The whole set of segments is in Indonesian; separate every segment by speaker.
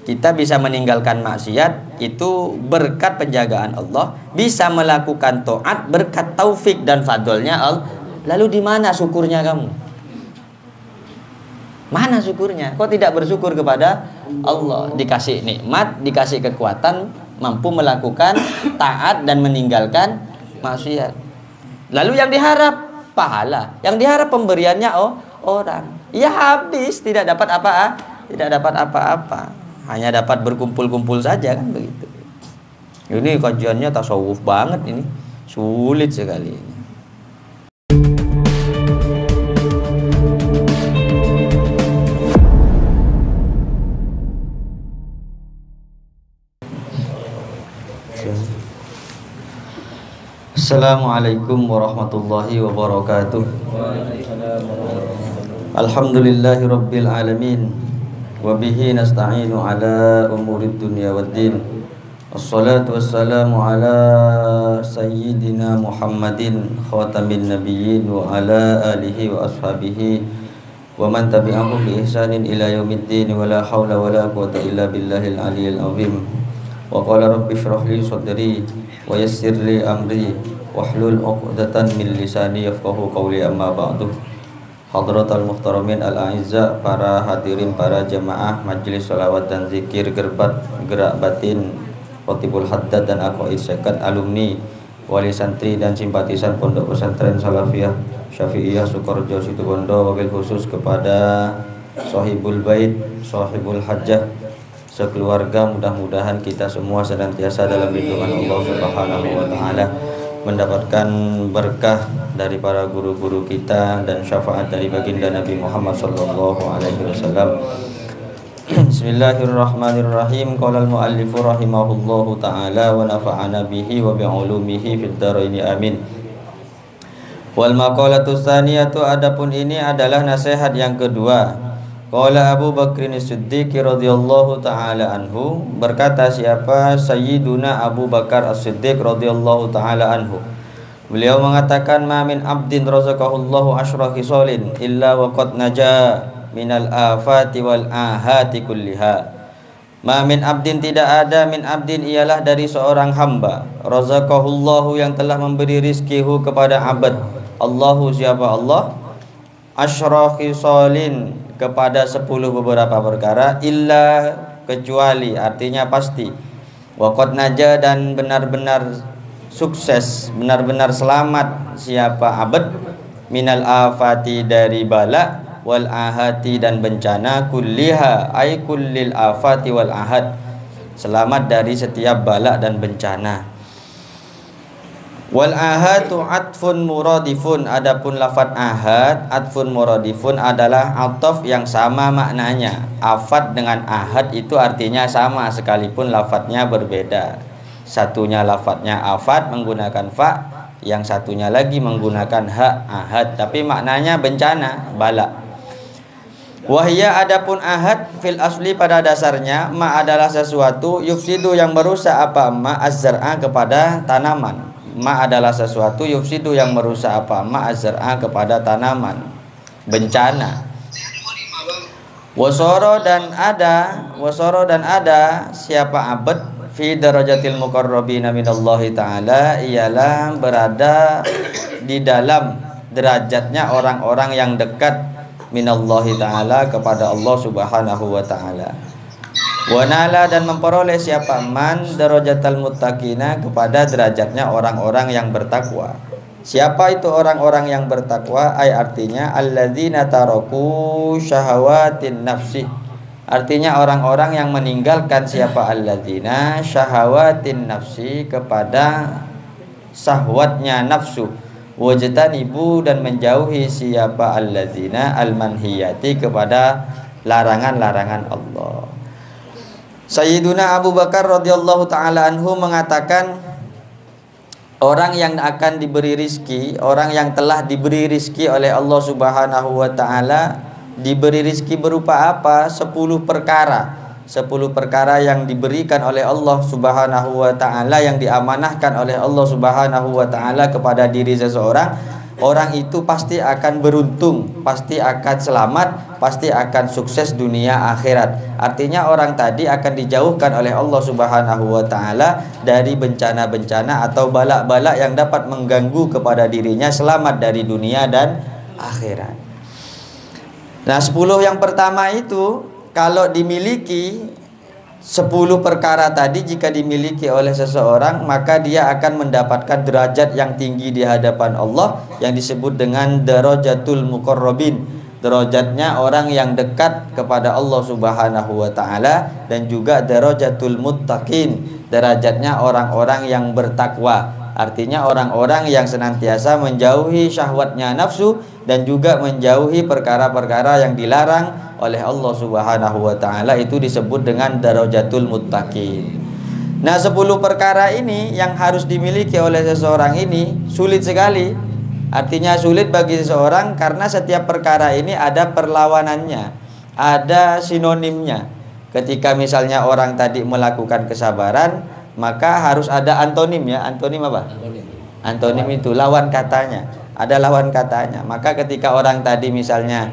Speaker 1: Kita bisa meninggalkan maksiat itu berkat penjagaan Allah, bisa melakukan taat berkat taufik dan fadlnya Allah. Lalu di mana syukurnya kamu? Mana syukurnya? Kok tidak bersyukur kepada Allah? Dikasih nikmat, dikasih kekuatan, mampu melakukan taat dan meninggalkan maksiat. Lalu yang diharap pahala, yang diharap pemberiannya orang. Ya habis, tidak dapat apa-apa, tidak dapat apa-apa. Hanya dapat berkumpul-kumpul saja kan begitu. Ini kajiannya tasawuf banget ini. Sulit sekali ini. Assalamualaikum warahmatullahi wabarakatuh. Alhamdulillahi rabbil alamin. Wabihi nasta'inu ala umurid dunya waddin. Assalatu wassalamu ala sayyidina Muhammadin khatamin nabiyyin wa ala alihi wa ashabihi wa man tabi'ahum bi ihsanin ila yaumiddin wa la hawla wa la quwwata illa billahil aliyyil azim. Wa qala rabbi shrah li sadri wa yassir li amri wahlul 'uqdatan min lisani yafqahu qawli, amma ba'du. Hadratal muhtaramin al-a'izza, para hadirin, para jamaah majelis sholawat dan zikir gerak batin Khotibul Haddad dan Aqwaid Sekat, alumni, wali santri dan simpatisan Pondok Pesantren Salafiyah Syafi'iyah Sukorejo Situbondo, wabil khusus kepada Sohibul Bait, Sohibul Hajjah sekeluarga. Mudah-mudahan kita semua senantiasa dalam lindungan Allah Subhanahu wa ta'ala, mendapatkan berkah dari para guru-guru kita dan syafaat dari baginda Nabi Muhammad sallallahu alaihi wasallam. Bismillahirrahmanirrahim. Qala al-muallifu rahimahullahu taala wa nafa'ana bihi wa bi'ulumihi fid dharain amin. Wal maqalatu tsaniyatu, adapun ini adalah nasihat yang kedua. Qala Abu Bakrin As-Siddiq radhiyallahu taala anhu, berkata siapa? Sayyiduna Abu Bakar As-Siddiq radhiyallahu taala anhu. Beliau mengatakan, ma min abdin razaqahullahu asyra khisalin illa waqad naja minal afati wal ahati kulliha. Ma min abdin, tidak ada, min abdin ialah dari seorang hamba, razaqahullahu yang telah memberi rizkihu kepada abad, Allahu siapa Allah, asyra khisalin kepada 10 beberapa perkara, illa kecuali, artinya pasti, waqad naja dan benar-benar sukses, benar-benar selamat siapa abad, minal afati dari bala, wal ahati dan bencana, kulliha ay kullil afati wal ahad, selamat dari setiap bala dan bencana. Wal ahatu atfun muradifun, adapun lafadz ahad atfun muradifun adalah ataf yang sama maknanya. Afad dengan ahad itu artinya sama sekalipun lafadznya berbeda. Satunya lafadznya afad menggunakan fa, yang satunya lagi menggunakan ha, ahad, tapi maknanya bencana, bala. Wahya, adapun ahad fil asli pada dasarnya, ma adalah sesuatu yufsidu yang merusak apa, ma az-zar'a kepada tanaman. Ma adalah sesuatu yufsidu yang merusak apa, ma az-zar'a kepada tanaman, bencana. Wasoro dan ada siapa abad fi darajatil muqarrabina minallahi ta'ala, ialah berada di dalam derajatnya orang-orang yang dekat minallahi ta'ala kepada Allah Subhanahu wa ta'ala. Wanala, dan memperoleh siapa man darajatal muttaqina, kepada derajatnya orang-orang yang bertakwa. Siapa itu orang-orang yang bertakwa? Ay artinya alladzina taraku syahawatin nafsi, artinya orang-orang yang meninggalkan siapa alladzina syahawatin nafsi, kepada syahwatnya nafsu, wajtanibu dan menjauhi siapa alladzina almanhiyati, kepada larangan-larangan Allah. Sayyiduna Abu Bakar radhiyallahu ta'ala anhu mengatakan, orang yang akan diberi rizki, orang yang telah diberi rizki oleh Allah Subhanahu wa ta'ala, diberi rizki berupa apa? 10 perkara. 10 perkara yang diberikan oleh Allah Subhanahu wa ta'ala, yang diamanahkan oleh Allah Subhanahu wa ta'ala kepada diri seseorang. orang itu pasti akan beruntung, pasti akan selamat, pasti akan sukses dunia akhirat. Artinya orang tadi akan dijauhkan oleh Allah Subhanahu wa taala dari bencana-bencana atau balak-balak yang dapat mengganggu kepada dirinya, selamat dari dunia dan akhirat. Nah, 10 yang pertama itu kalau dimiliki 10 perkara tadi, jika dimiliki oleh seseorang, maka dia akan mendapatkan derajat yang tinggi di hadapan Allah yang disebut dengan darajatul muqarrabin. Derajatnya orang yang dekat kepada Allah Subhanahu wa taala, dan juga darajatul muttaqin, derajatnya orang-orang yang bertakwa. Artinya orang-orang yang senantiasa menjauhi syahwatnya nafsu dan juga menjauhi perkara-perkara yang dilarang oleh Allah Subhanahu wa taala, itu disebut dengan darajatul muttaqin. Nah, 10 perkara ini yang harus dimiliki oleh seseorang ini sulit sekali. Artinya sulit bagi seseorang karena setiap perkara ini ada perlawanannya, ada sinonimnya. Ketika misalnya orang tadi melakukan kesabaran, maka harus ada antonim ya. Antonim apa? Antonim itu lawan katanya. Ada lawan katanya. Maka ketika orang tadi misalnya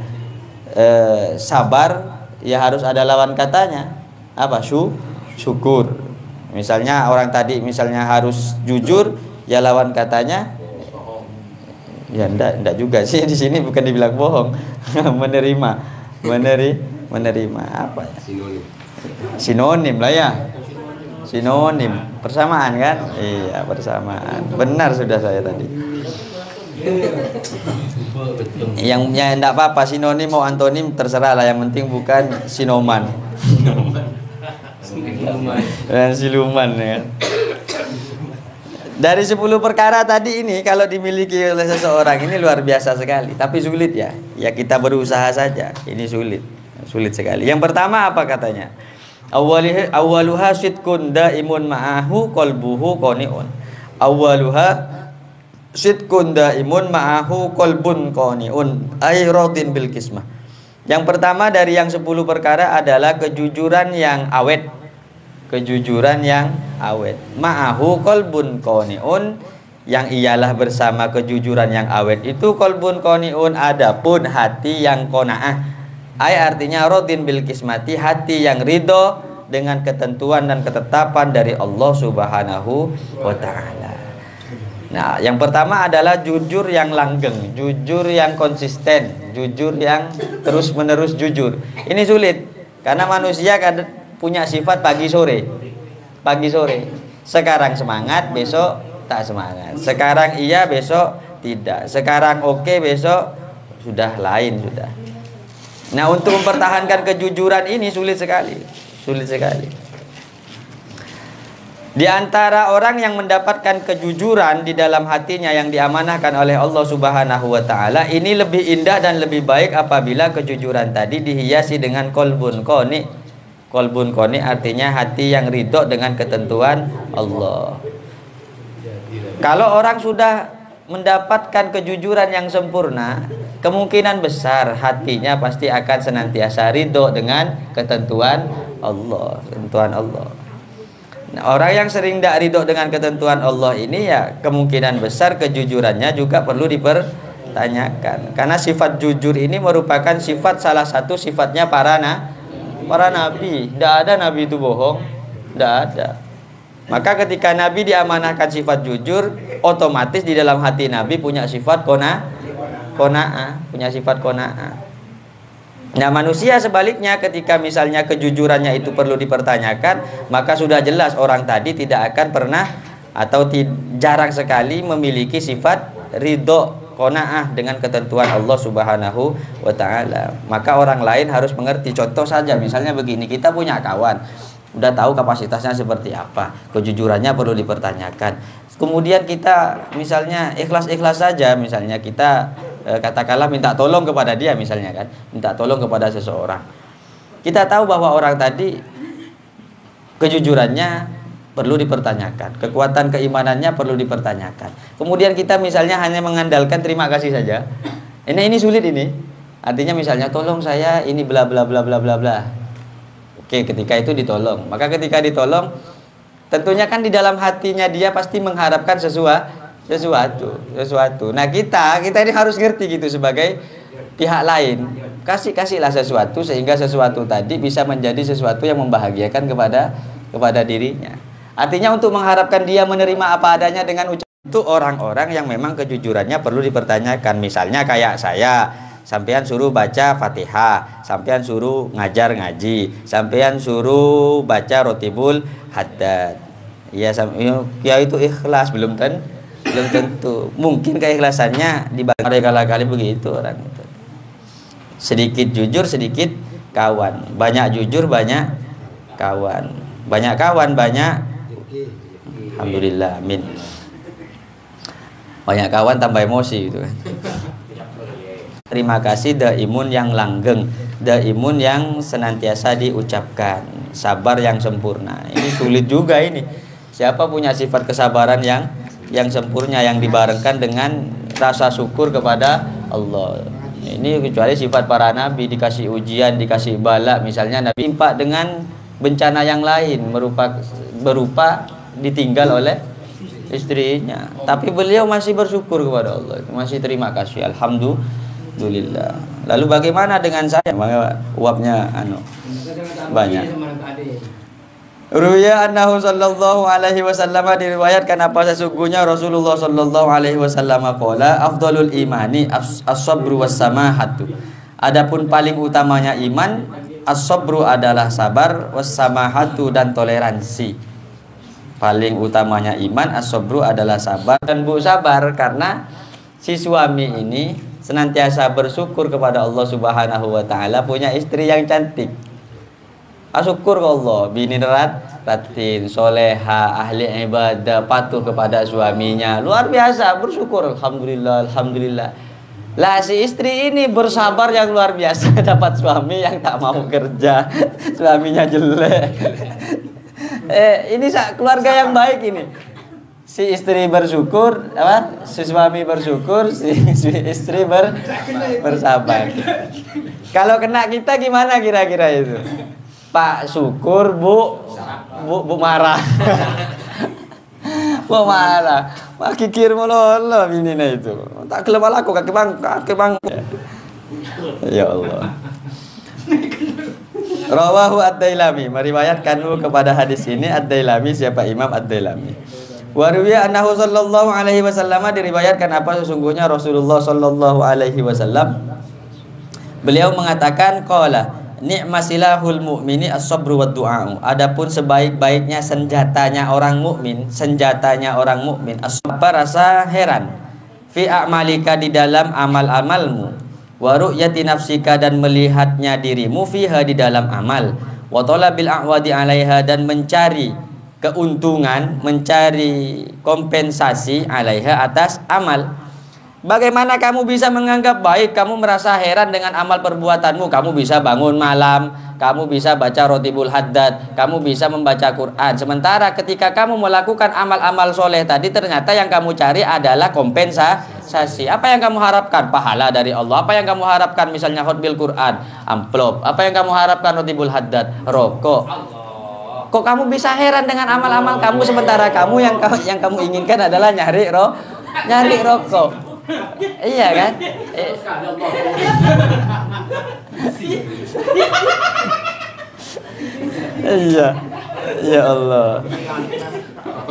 Speaker 1: sabar, ya harus ada lawan katanya. Apa? Syukur. Misalnya orang tadi misalnya harus jujur, ya lawan katanya ya enggak juga sih, di sini bukan dibilang bohong. menerima apa ya? Sinonim lah ya. Sinonim, persamaan kan? Iya, persamaan. Benar sudah saya tadi. Yang enggak apa-apa, sinonim mau antonim terserah lah, yang penting bukan sinoman. Dan siluman ya. Dari 10 perkara tadi ini kalau dimiliki oleh seseorang ini luar biasa sekali, tapi sulit ya. Ya kita berusaha saja. Ini sulit sekali. Yang pertama apa katanya? Awwaluha sidqun daimun ma'ahu qalbuhu qani'un. Awwaluha sidqun daimun ma'ahu qalbun qani'un ay radin bil qismah. Yang pertama dari yang 10 perkara adalah kejujuran yang awet. Kejujuran yang awet. Ma'ahu qalbun qani'un, yang ialah bersama kejujuran yang awet itu qalbun qani'un, adapun hati yang qanaah. Ay artinya radin bil qismati, hati yang ridho dengan ketentuan dan ketetapan dari Allah Subhanahu wa taala. Nah, yang pertama adalah jujur yang langgeng, jujur yang konsisten, jujur yang terus-menerus jujur. Ini sulit karena manusia kan punya sifat pagi sore. Sekarang semangat, besok tak semangat. Sekarang iya, besok tidak. Sekarang oke, besok sudah lain sudah. Nah, untuk mempertahankan kejujuran ini sulit sekali. Di antara orang yang mendapatkan kejujuran di dalam hatinya yang diamanahkan oleh Allah Subhanahu wa taala, ini lebih indah dan lebih baik apabila kejujuran tadi dihiasi dengan qalbun qani'. Qalbun qani' artinya hati yang ridho dengan ketentuan Allah. Kalau orang sudah mendapatkan kejujuran yang sempurna, kemungkinan besar hatinya pasti akan senantiasa ridho dengan ketentuan Allah. Nah, orang yang sering tidak ridho dengan ketentuan Allah ini, ya kemungkinan besar kejujurannya juga perlu dipertanyakan. Karena sifat jujur ini merupakan sifat, salah satu sifatnya para nabi. Tidak ada nabi itu bohong, tidak ada. Maka ketika nabi diamanahkan sifat jujur, otomatis di dalam hati nabi punya sifat qanaah, punya sifat qanaah. Nah, manusia sebaliknya, ketika misalnya kejujurannya itu perlu dipertanyakan, maka sudah jelas orang tadi tidak akan pernah atau jarang sekali memiliki sifat ridho, qanaah dengan ketentuan Allah Subhanahu wa taala. Maka orang lain harus mengerti. Contoh saja misalnya begini, kita punya kawan, udah tahu kapasitasnya seperti apa, kejujurannya perlu dipertanyakan. Kemudian kita misalnya ikhlas-ikhlas saja, misalnya kita katakanlah minta tolong kepada dia misalnya kan, minta tolong kepada seseorang. Kita tahu bahwa orang tadi kejujurannya perlu dipertanyakan, kekuatan keimanannya perlu dipertanyakan. Kemudian kita misalnya hanya mengandalkan terima kasih saja. Ini sulit ini. Artinya misalnya tolong saya ini bla bla bla bla bla bla. Oke, ketika itu ditolong. Maka ketika ditolong, tentunya kan di dalam hatinya dia pasti mengharapkan sesuatu. Nah, kita ini harus ngerti gitu sebagai pihak lain. Kasihlah sesuatu sehingga sesuatu tadi bisa menjadi sesuatu yang membahagiakan kepada dirinya. Artinya untuk mengharapkan dia menerima apa adanya dengan ucapan itu orang-orang yang memang kejujurannya perlu dipertanyakan. Misalnya kayak saya, sampean suruh baca Fatihah, sampean suruh ngajar ngaji, sampean suruh baca Rotibul Haddad. Ya itu ikhlas belum tentu. Mungkin keikhlasannya dibagi kali begitu orang itu. Sedikit jujur, sedikit kawan. Banyak jujur, banyak kawan. Banyak kawan, banyak alhamdulillah, amin. Banyak kawan tambah emosi gitu kan. Terima kasih daimun yang langgeng, daimun yang senantiasa diucapkan, sabar yang sempurna. Ini sulit juga ini. Siapa punya sifat kesabaran yang sempurna yang dibarengkan dengan rasa syukur kepada Allah. Ini kecuali sifat para nabi, dikasih ujian, dikasih bala, misalnya Nabi impak dengan bencana yang lain berupa ditinggal oleh istrinya, tapi beliau masih bersyukur kepada Allah, masih terima kasih, alhamdulillah. Lalu bagaimana dengan saya? Uapnya banyak. Ruya annahu sallallahu alaihi wasallam, diriwayatkan apa sesungguhnya Rasulullah sallallahu alaihi wasallam qala afdalul imani as-sabru was-samahatu. Adapun paling utamanya iman, as-sabru adalah sabar, was-samahatu dan toleransi. Paling utamanya iman, as-sabru adalah sabar dan sabar karena si suami ini senantiasa bersyukur kepada Allah Subhanahu wa taala punya istri yang cantik. Syukur ke Allah, bini ratin, soleha, ahli ibadah, patuh kepada suaminya, luar biasa, bersyukur, alhamdulillah. Lah si istri ini bersabar yang luar biasa dapat suami yang tak mau kerja, suaminya jelek. Ini keluarga yang baik ini. Si istri bersyukur, si suami bersyukur, si istri bersabar. Kalau kena kita gimana kira-kira itu? Pak syukur, Bu marah. Bu marah. Pak kikir mulu ini itu. Tak kelebal aku kaki bang. Ya Allah. Rawahu Ad-Dailami, meriwayatkan kepada hadis ini Ad-Dailami, siapa Imam Ad-Dailami. Wa ruwiya annahu sallallahu alaihi wasallam, diriwayatkan apa sesungguhnya Rasulullah sallallahu alaihi wasallam beliau mengatakan qala ni'masilahul mu'mini as-sabru wad du'a. Adapun sebaik-baiknya senjatanya orang mukmin, as-sabar, rasa heran, fi a'malika, di dalam amal-amalmu, wa ru'yati nafsika, dan melihatnya dirimu, fiha, di dalam amal, wa talabil a'wadi 'alaiha, dan mencari keuntungan, mencari kompensasi 'alaiha, atas amal. Bagaimana kamu bisa menganggap baik, kamu merasa heran dengan amal perbuatanmu, kamu bisa bangun malam, kamu bisa baca Rotibul Haddad, kamu bisa membaca Quran, sementara ketika kamu melakukan amal-amal soleh tadi ternyata yang kamu cari adalah kompensasi. Apa yang kamu harapkan? Pahala dari Allah. Apa yang kamu harapkan? Misalnya khutbil Quran, amplop. Apa yang kamu harapkan? Rotibul Haddad, rokok. Kok kamu bisa heran dengan amal-amal kamu sementara kamu yang kamu inginkan adalah nyari rokok. Iya kan? Iya. Ya Allah.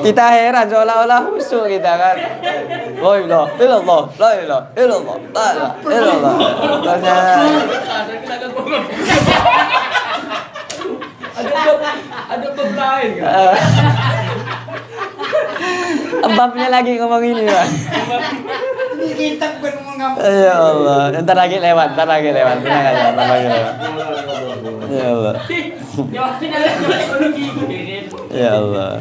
Speaker 1: Kita heran seolah-olah khusyuk kita kan. La ilaha illallah, la ilaha illallah, la ilaha illallah.
Speaker 2: Ada bab lain kan?
Speaker 1: Babnya lagi ngomong ini, Bang.
Speaker 2: Ini kita bukan ngomong apa.
Speaker 1: Ya Allah, ntar lagi lewat. Tenang aja, ntar lagi lewat. Ya Allah. Ya Allah.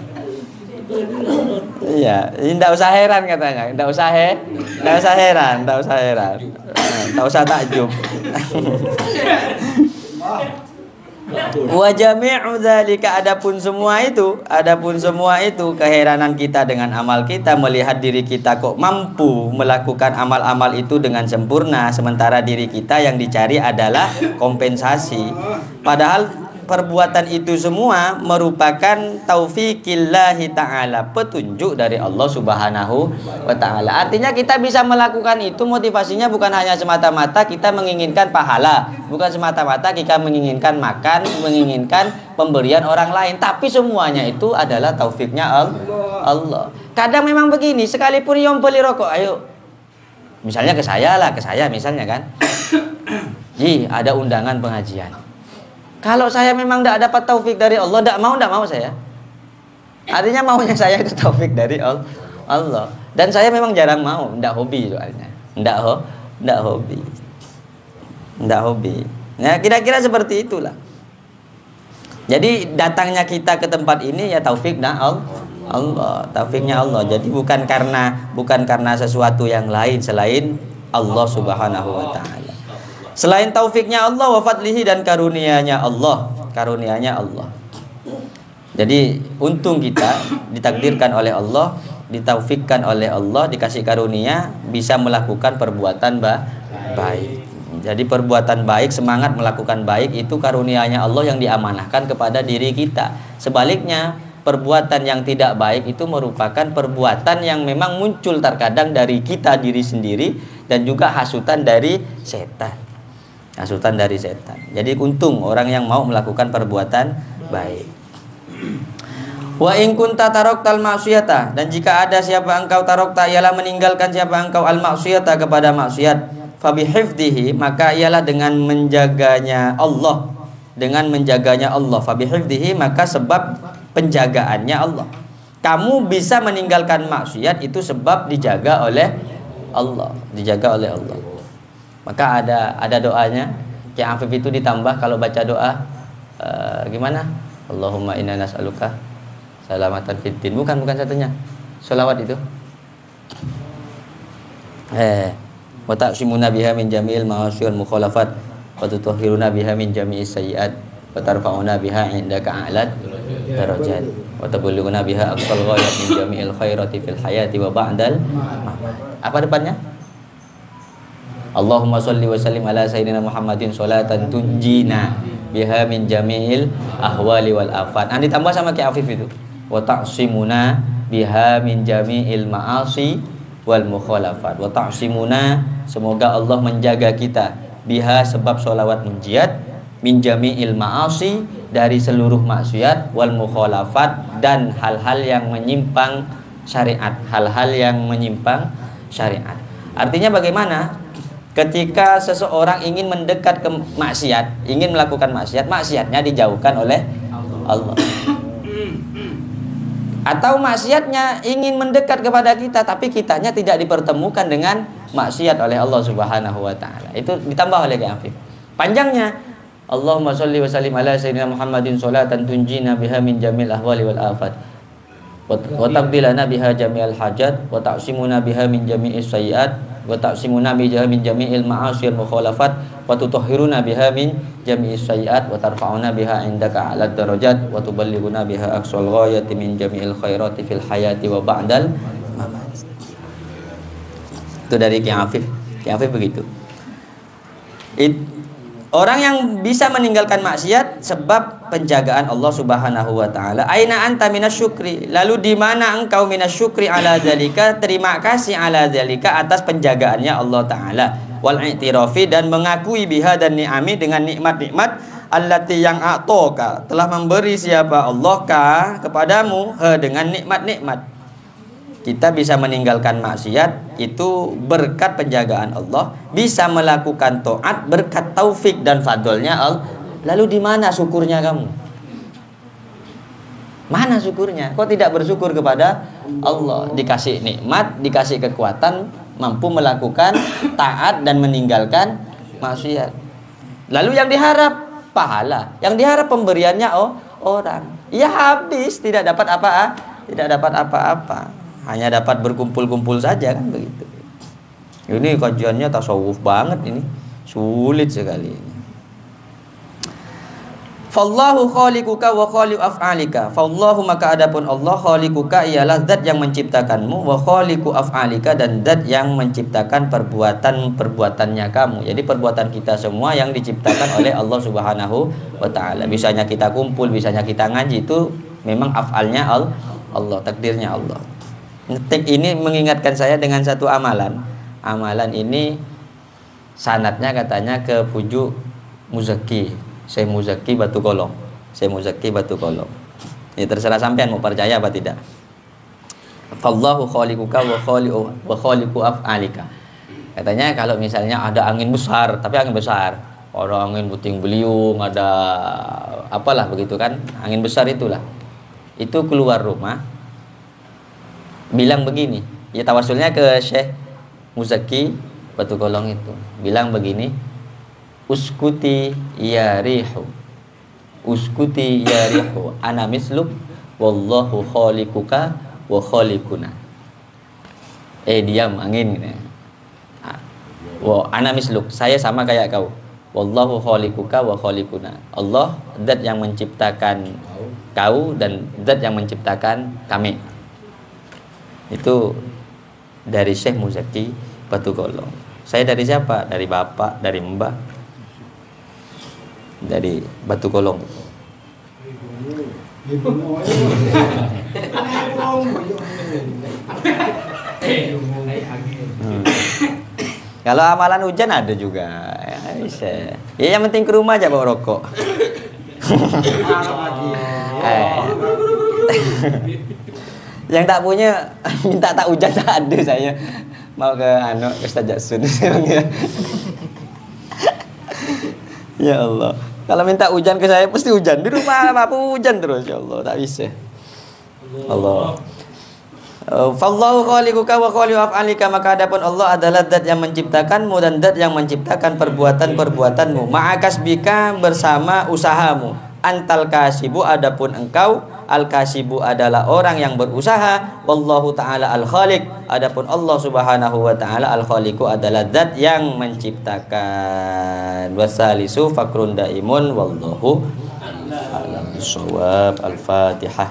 Speaker 1: Iya, tidak usah heran katanya, tidak usah heran, tidak usah takjub. Wa jami'u dzalika, adapun semua itu keheranan kita dengan amal kita, melihat diri kita kok mampu melakukan amal-amal itu dengan sempurna sementara diri kita yang dicari adalah kompensasi. Padahal perbuatan itu semua merupakan taufiqillahi ta'ala, petunjuk dari Allah Subhanahu wa ta'ala. Artinya kita bisa melakukan itu, motivasinya bukan hanya semata-mata kita menginginkan pahala, bukan semata-mata kita menginginkan makan, menginginkan pemberian orang lain, tapi semuanya itu adalah taufiknya Allah. Kadang memang begini, sekalipun yang beli rokok, ayo misalnya ke saya misalnya kan, Ji, ada undangan pengajian. Kalau saya memang tidak dapat taufik dari Allah, tidak mau saya. Artinya maunya saya itu taufik dari Allah. Dan saya memang jarang mau, tidak hobi soalnya. Tidak hobi. Nah, kira-kira seperti itulah. Jadi datangnya kita ke tempat ini ya taufiknya Allah, taufiknya Allah. Jadi bukan karena sesuatu yang lain selain Allah Subhanahu wa ta'ala. Selain taufiknya Allah, wa fadlihi, dan karunianya Allah. Jadi untung kita ditakdirkan oleh Allah, ditaufikkan oleh Allah, dikasih karunia bisa melakukan perbuatan baik. Jadi perbuatan baik, semangat melakukan baik itu karunianya Allah yang diamanahkan kepada diri kita. Sebaliknya, perbuatan yang tidak baik itu merupakan perbuatan yang memang muncul terkadang dari kita diri sendiri dan juga hasutan dari setan. Jadi untung orang yang mau melakukan perbuatan baik. Wa in kunta taraktal ma'siyata, dan jika ada siapa engkau tarakta ialah meninggalkan siapa engkau al ma'siyata kepada maksiat, fa bihifdhihi, maka ialah dengan menjaganya Allah, fa bihifdhihi, maka sebab penjagaannya Allah. Kamu bisa meninggalkan maksiat itu sebab dijaga oleh Allah. Maka ada doanya. Ki Afif itu ditambah kalau baca doa gimana? Allahumma inna nas'aluka salamatan fid din. Bukan satunya. Sholawat itu. Wa ta'simuna biha min jami'il ma'asi wal mukhalafat wa tutahhiruna biha min jami'is sayyi'at wa tarfa'una biha 'indaka a'lad darajat wa tablughuna biha aqsal ghayat min jami'il khairati fil hayati wa ba'dal. Apa depannya? Allahumma sholli wa sallim ala sayyidina Muhammadin sholatan tunjina biha min jami'il ahwali wal afat. Nah, ditambah sama Ki Afif itu. Wa ta'simuna biha min jami'il ma'asi wal mukhalafat. Wa ta'simuna, semoga Allah menjaga kita, biha sebab sholawat munjiat, min jami'il ma'asi, dari seluruh maksiat, wal mukhalafat, dan hal-hal yang menyimpang syariat. Artinya bagaimana? Ketika seseorang ingin mendekat ke maksiat, ingin melakukan maksiat, maksiatnya dijauhkan oleh Allah. Atau maksiatnya ingin mendekat kepada kita, tapi kitanya tidak dipertemukan dengan maksiat oleh Allah Subhanahu wa ta'ala. Itu ditambah oleh Ki Afif. Panjangnya, Allahumma sholli wa sallim ala sayyidina Muhammadin sholatan tunjina biha min jamil ahwali wal afat wa taqdilana biha jami'al hajat wa ta'simuna biha min jami'is sayyiat wa ta'simuna biha min jami'il ma'asi wal mukhalafat wa tutahhiruna biha min jami'is sayyiat wa tarfa'una biha 'indaka 'alad darajat wa tuballighuna biha aqsal ghayati min jami'il khairati fil hayati wa ba'dal mamat. Itu dari Ki Afif begitu. Orang yang bisa meninggalkan maksiat sebab penjagaan Allah Subhanahu wa ta'ala. Aina anta minasyukri, lalu di mana engkau minasyukri ala dzalika, terima kasih ala dzalika atas penjagaannya Allah taala, wal i'tirafi, dan mengakui biha, dan ni'ami, dengan nikmat-nikmat allati yang a'toka, telah memberi siapa Allah ka kepadamu, dengan nikmat-nikmat. Kita bisa meninggalkan maksiat itu berkat penjagaan Allah, bisa melakukan taat berkat taufik dan fadlnya Allah. Lalu di mana syukurnya kamu? Mana syukurnya? Kok tidak bersyukur kepada Allah? Dikasih nikmat, dikasih kekuatan, mampu melakukan taat dan meninggalkan maksiat. Lalu yang diharap pahala, yang diharap pemberiannya orang. Ya habis, tidak dapat apa-apa. Hanya dapat berkumpul-kumpul saja, kan begitu. Ini kajiannya tasawuf banget ini. Sulit sekali ini. Fallahu khaliquka wa khaliqu af'alika. Fallahu maka adapun Allah khaliquka ialah zat yang menciptakanmu, wa khaliqu af'alika dan zat yang menciptakan perbuatan-perbuatannya kamu. Jadi perbuatan kita semua yang diciptakan oleh Allah Subhanahu wa taala. Bisanya kita kumpul, bisanya kita ngaji itu memang af'alnya Allah, takdirnya Allah. Ngetik ini mengingatkan saya dengan satu amalan. Amalan ini sanadnya katanya ke Pujuk Muzaki, Syekh Muzaki Batu Kolong. Syekh Muzaki Batu Kolong. Ini terserah sampean mau percaya apa tidak. Fallahu khaliquka wa khaliqu af'alika. Katanya kalau misalnya ada angin besar, tapi angin besar, ada angin puting beliung, ada apalah begitu kan, angin besar itulah. Itu keluar rumah bilang begini, ya tawasulnya ke Syekh Muzaki Batu Kolong itu. Bilang begini, uskuti ya rihu, uskuti ya rihu, ana misluk wallahu khaliquka wa khaliquna. Diam angin. Wa ana misluk, saya sama kayak kau. Wallahu khaliquka wa khaliquna. Allah zat yang menciptakan kau dan zat yang menciptakan kami. Itu dari Syekh Muzaki Batu Kolong. Saya dari siapa? Dari bapak, dari mbah, dari Batu Kolong. Kalau amalan hujan ada juga. Ya, yang penting ke rumah aja bawa rokok. Yang tak punya minta tak hujan tak ada saya. Mau ke Ustaz Jackson. Ya Allah. Kalau minta hujan ke saya pasti hujan. Di rumah apa hujan terus ya Allah, tak bisa. Allah. Fallahu khaliquka wa khaliqu af'alika, maka adapun Allah adalah zat yang menciptakanmu dan zat yang menciptakan perbuatan-perbuatanmu. Ma'akasbika bersama usahamu. Antal kasibu adapun engkau, al kasibu adalah orang yang berusaha. Wallahu taala al khaliq, adapun Allah Subhanahu wa taala al khaliqu adalah zat yang menciptakan. Wasalisu fakrun daimun wallahu a'lam bissawab. Al-Fatihah.